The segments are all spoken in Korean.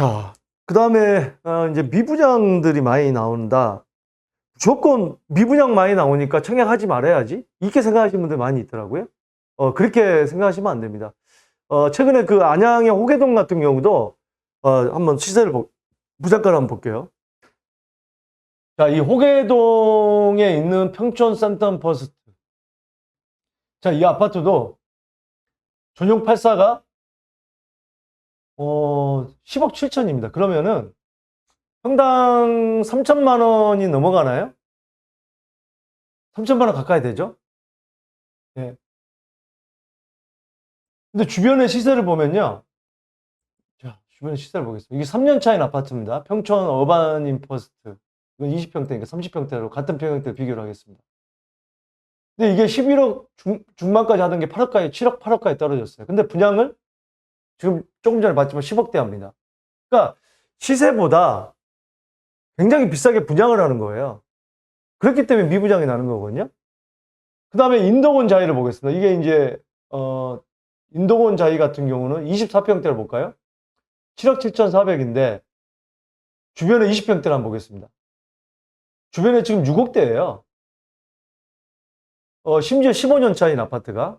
자, 그 다음에 이제 미분양들이 많이 나온다. 무조건 미분양 많이 나오니까 청약하지 말아야지. 이렇게 생각하시는 분들 많이 있더라고요. 그렇게 생각하시면 안 됩니다. 최근에 그 안양의 호계동 같은 경우도 한번 시세를 부장가를 한번 볼게요. 자, 이 호계동에 있는 평촌 센텀퍼스트. 자, 이 아파트도 전용 84가 10억 7천입니다. 그러면은 평당 3천만 원이 넘어가나요? 3천만 원 가까이 되죠? 예. 근데 주변의 시세를 보면요. 자, 주변의 시세를 보겠습니다. 이게 3년 차인 아파트입니다. 평촌 어반 인퍼스트. 이건 20평대니까 30평대로 같은 평형대 비교를 하겠습니다. 근데 이게 11억 중반까지 하던 게 8억까지, 7억, 8억까지 떨어졌어요. 근데 분양을 지금 조금 전에 봤지만 10억대 합니다. 그러니까 시세보다 굉장히 비싸게 분양을 하는 거예요. 그렇기 때문에 미분양이 나는 거거든요. 그 다음에 인덕원 자이를 보겠습니다. 이게 이제, 인덕원 자이 같은 경우는 24평대를 볼까요? 7억 7,400인데, 주변에 20평대를 한번 보겠습니다. 주변에 지금 6억대예요. 심지어 15년 차인 아파트가.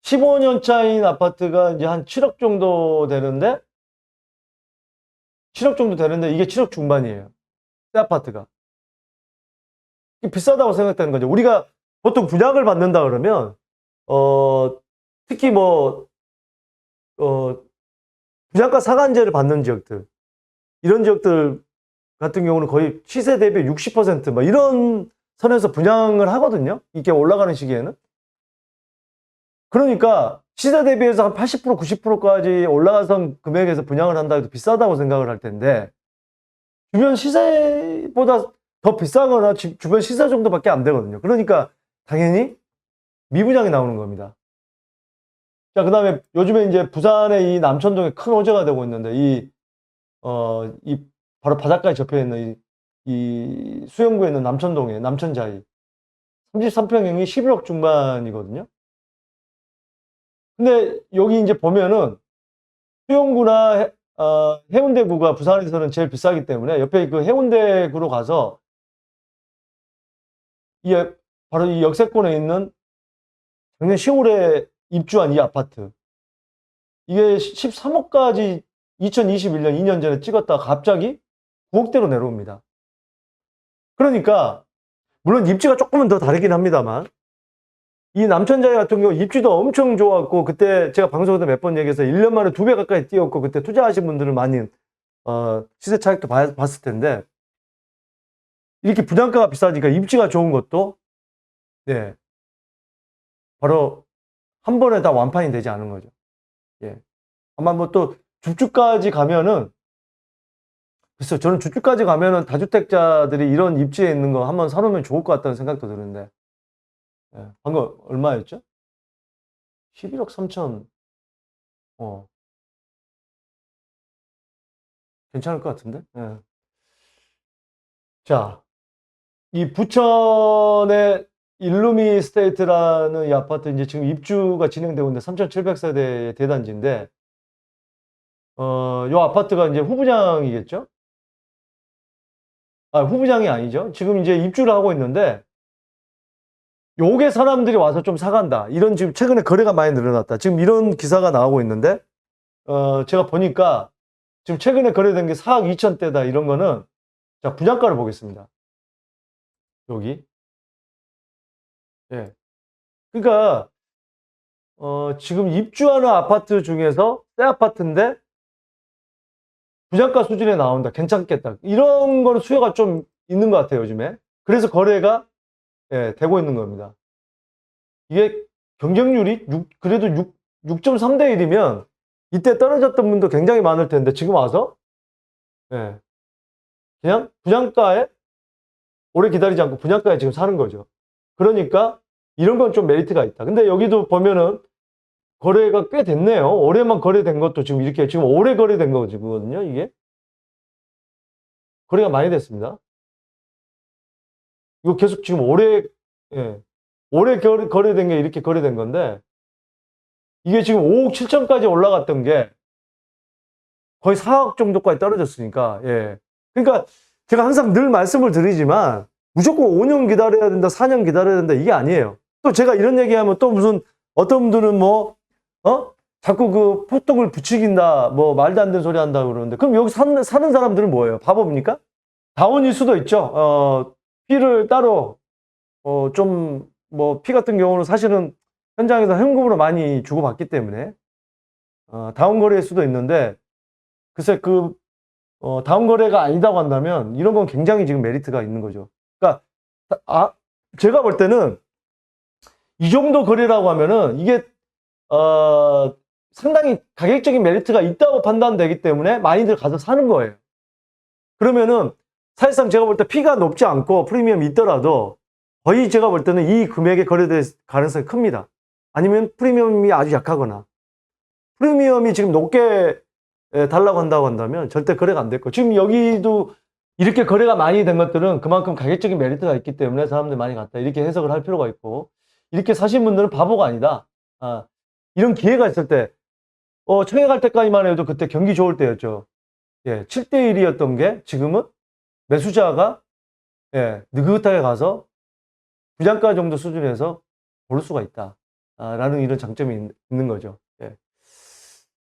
15년 차인 아파트가 이제 한 7억 정도 되는데, 7억 정도 되는데, 이게 7억 중반이에요. 새 아파트가. 비싸다고 생각되는 거죠. 우리가 보통 분양을 받는다 그러면, 특히 뭐, 분양가 상한제를 받는 지역들, 이런 지역들 같은 경우는 거의 시세 대비 60% 이런 선에서 분양을 하거든요. 이게 올라가는 시기에는. 그러니까 시세 대비해서 한 80%, 90%까지 올라가선 금액에서 분양을 한다 해도 비싸다고 생각을 할 텐데, 주변 시세보다 더 비싸거나 주변 시세 정도밖에 안 되거든요. 그러니까 당연히 미분양이 나오는 겁니다. 자, 그 다음에 요즘에 이제 부산의 이 남천동에 큰 호재가 되고 있는데, 이 바로 바닷가에 접해 있는 이 수영구에 있는 남천동에 남천자이 33평형이 11억 중반이거든요. 근데 여기 이제 보면은 수영구나 해운대구가 부산에서는 제일 비싸기 때문에 옆에 그 해운대구로 가서 바로 이 역세권에 있는 작년 10월에 입주한 이 아파트, 이게 13억까지 2021년 2년 전에 찍었다가 갑자기 9억대로 내려옵니다. 그러니까 물론 입지가 조금은 더 다르긴 합니다만, 이 남천자이 같은 경우 입지도 엄청 좋았고, 그때 제가 방송에서 몇 번 얘기해서 1년 만에 2배 가까이 뛰었고, 그때 투자하신 분들은 많이 시세 차익도 봤을 텐데, 이렇게 분양가가 비싸니까 입지가 좋은 것도 네, 바로 한 번에 다 완판이 되지 않은 거죠. 예. 아마 뭐 또 주주까지 가면은, 글쎄요, 저는 주주까지 가면은 다주택자들이 이런 입지에 있는 거 한번 사놓으면 좋을 것 같다는 생각도 드는데, 예. 방금 얼마였죠? 11억 3천. 괜찮을 것 같은데? 예. 자, 이 부천의 일루미 스테이트라는 이 아파트 이제 지금 입주가 진행되고 있는데 3,700세대의 대단지인데, 요 아파트가 이제 후분양이겠죠? 아, 후분양이 아니죠. 지금 이제 입주를 하고 있는데, 요게 사람들이 와서 좀 사간다. 이런 지금 최근에 거래가 많이 늘어났다. 지금 이런 기사가 나오고 있는데, 제가 보니까 지금 최근에 거래된 게 4억 2천대다. 이런 거는, 자, 분양가를 보겠습니다. 여기. 예. 그러니까, 지금 입주하는 아파트 중에서 새 아파트인데 분양가 수준에 나온다. 괜찮겠다. 이런 거는 수요가 좀 있는 것 같아요, 요즘에. 그래서 거래가 예, 되고 있는 겁니다. 이게 경쟁률이 그래도 6.3대 1이면 이때 떨어졌던 분도 굉장히 많을 텐데 지금 와서 예, 그냥 분양가에 오래 기다리지 않고 분양가에 지금 사는 거죠. 그러니까 이런 건 좀 메리트가 있다. 근데 여기도 보면은 거래가 꽤 됐네요. 올해만 거래된 것도 지금 이렇게 지금 오래 거래된 거거든요, 이게. 거래가 많이 됐습니다. 이거 계속 지금 예, 올해 거래된 게 이렇게 거래된 건데, 이게 지금 5억 7천까지 올라갔던 게 거의 4억 정도까지 떨어졌으니까, 예. 그러니까 제가 항상 늘 말씀을 드리지만 무조건 5년 기다려야 된다, 4년 기다려야 된다, 이게 아니에요. 또 제가 이런 얘기하면 또 무슨 어떤 분들은 뭐, 자꾸 그 포떡을 부추긴다, 뭐 말도 안 되는 소리 한다 그러는데, 그럼 여기 사는 사람들은 뭐예요? 바보입니까? 다운일 수도 있죠. 피를 따로, 좀, 뭐, 피 같은 경우는 사실은 현장에서 현금으로 많이 주고받기 때문에, 다운 거래일 수도 있는데, 글쎄 다운 거래가 아니다고 한다면, 이런 건 굉장히 지금 메리트가 있는 거죠. 그러니까, 제가 볼 때는, 이 정도 거래라고 하면은, 이게, 상당히 가격적인 메리트가 있다고 판단되기 때문에 많이들 가서 사는 거예요. 그러면은, 사실상 제가 볼 때 피가 높지 않고 프리미엄이 있더라도 거의 제가 볼 때는 이 금액에 거래될 가능성이 큽니다. 아니면 프리미엄이 아주 약하거나 프리미엄이 지금 높게 달라고 한다고 한다면 절대 거래가 안 될 거예요. 지금 여기도 이렇게 거래가 많이 된 것들은 그만큼 가격적인 메리트가 있기 때문에 사람들이 많이 갔다. 이렇게 해석을 할 필요가 있고, 이렇게 사신 분들은 바보가 아니다. 이런 기회가 있을 때, 청해 갈 때까지만 해도 그때 경기 좋을 때였죠. 예, 7대1이었던 게 지금은 매수자가 느긋하게 가서 분양가 정도 수준에서 고를 수가 있다. 라는 이런 장점이 있는 거죠.